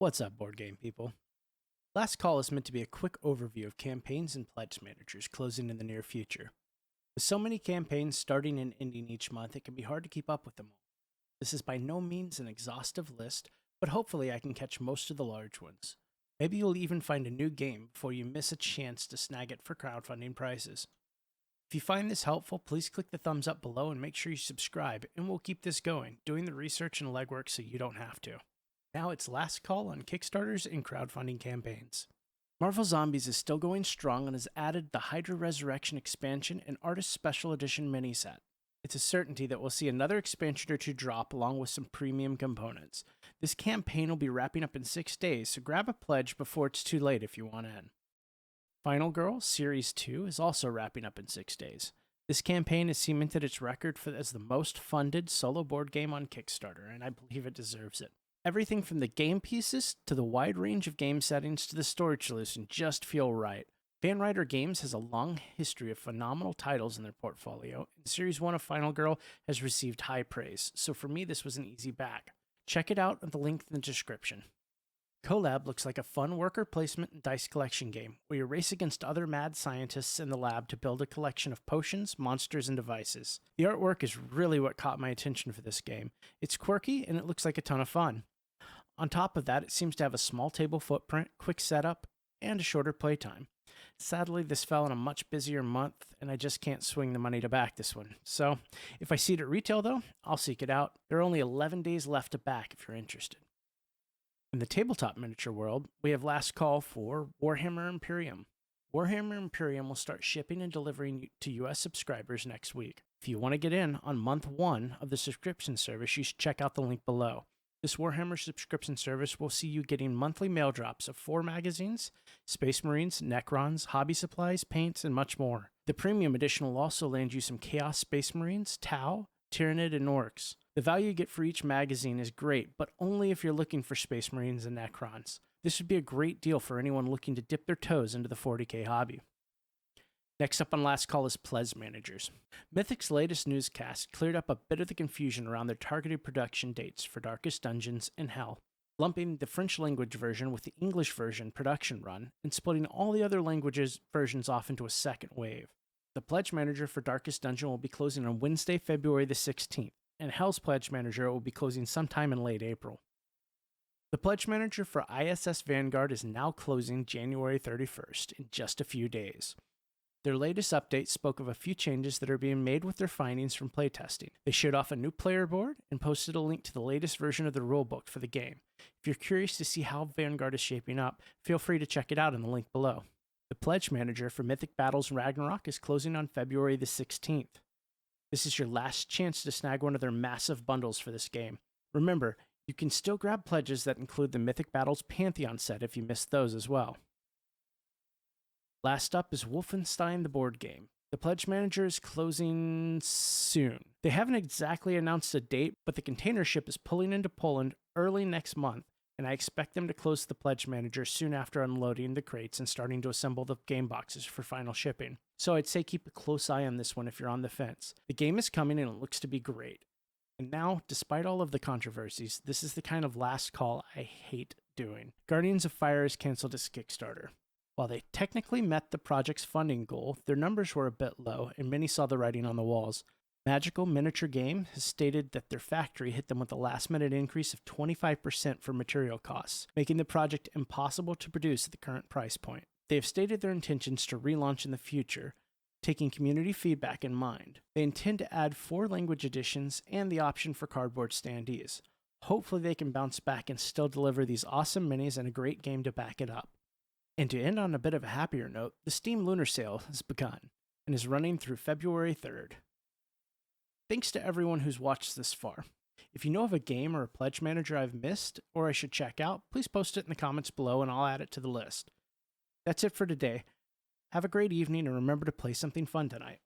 What's up, board game people? Last Call is meant to be a quick overview of campaigns and pledge managers closing in the near future. With so many campaigns starting and ending each month, it can be hard to keep up with them all. This is by no means an exhaustive list, but hopefully I can catch most of the large ones. Maybe you'll even find a new game before you miss a chance to snag it for crowdfunding prizes. If you find this helpful, please click the thumbs up below and make sure you subscribe, and we'll keep this going, doing the research and legwork so you don't have to. Now it's last call on Kickstarters and crowdfunding campaigns. Marvel Zombies is still going strong and has added the Hydra Resurrection expansion and Artist Special Edition mini set. It's a certainty that we'll see another expansion or two drop along with some premium components. This campaign will be wrapping up in 6 days, so grab a pledge before it's too late if you want in. Final Girl Series 2 is also wrapping up in 6 days. This campaign has cemented its record as the most funded solo board game on Kickstarter, and I believe it deserves it. Everything from the game pieces to the wide range of game settings to the storage solution just feel right. Van Ryder Games has a long history of phenomenal titles in their portfolio, and Series 1 of Final Girl has received high praise, so for me this was an easy bag. Check it out at the link in the description. Colab looks like a fun worker placement and dice collection game, where you race against other mad scientists in the lab to build a collection of potions, monsters, and devices. The artwork is really what caught my attention for this game. It's quirky, and it looks like a ton of fun. On top of that, it seems to have a small table footprint, quick setup, and a shorter playtime. Sadly, this fell in a much busier month, and I just can't swing the money to back this one. So, if I see it at retail though, I'll seek it out. There are only 11 days left to back if you're interested. In the tabletop miniature world, we have last call for Warhammer Imperium. Warhammer Imperium will start shipping and delivering to US subscribers next week. If you want to get in on month 1 of the subscription service, you should check out the link below. This Warhammer subscription service will see you getting monthly mail drops of 4 magazines, Space Marines, Necrons, hobby supplies, paints, and much more. The premium edition will also land you some Chaos Space Marines, Tau, Tyranid, and Orcs. The value you get for each magazine is great, but only if you're looking for Space Marines and Necrons. This would be a great deal for anyone looking to dip their toes into the 40k hobby. Next up on Last Call is Pledge Managers. Mythic's latest newscast cleared up a bit of the confusion around their targeted production dates for Darkest Dungeons and Hel, lumping the French language version with the English version production run and splitting all the other languages versions off into a second wave. The Pledge Manager for Darkest Dungeon will be closing on Wednesday, February the 16th, and Hel's Pledge Manager will be closing sometime in late April. The Pledge Manager for ISS Vanguard is now closing January 31st in just a few days. Their latest update spoke of a few changes that are being made with their findings from playtesting. They showed off a new player board and posted a link to the latest version of the rulebook for the game. If you're curious to see how Vanguard is shaping up, feel free to check it out in the link below. The Pledge Manager for Mythic Battles Ragnarok is closing on February the 16th. This is your last chance to snag one of their massive bundles for this game. Remember, you can still grab pledges that include the Mythic Battles Pantheon set if you missed those as well. Last up is Wolfenstein the board game. The Pledge Manager is closing soon. They haven't exactly announced a date, but the container ship is pulling into Poland early next month, and I expect them to close the Pledge Manager soon after unloading the crates and starting to assemble the game boxes for final shipping. So I'd say keep a close eye on this one if you're on the fence. The game is coming and it looks to be great. And now, despite all of the controversies, this is the kind of last call I hate doing. Guardians of Fire has canceled its Kickstarter. While they technically met the project's funding goal, their numbers were a bit low, and many saw the writing on the walls. Magical Miniature Game has stated that their factory hit them with a last-minute increase of 25% for material costs, making the project impossible to produce at the current price point. They have stated their intentions to relaunch in the future, taking community feedback in mind. They intend to add 4 language editions and the option for cardboard standees. Hopefully they can bounce back and still deliver these awesome minis and a great game to back it up. And to end on a bit of a happier note, the Steam Lunar sale has begun and is running through February 3rd. Thanks to everyone who's watched this far. If you know of a game or a pledge manager I've missed or I should check out, please post it in the comments below and I'll add it to the list. That's it for today. Have a great evening and remember to play something fun tonight.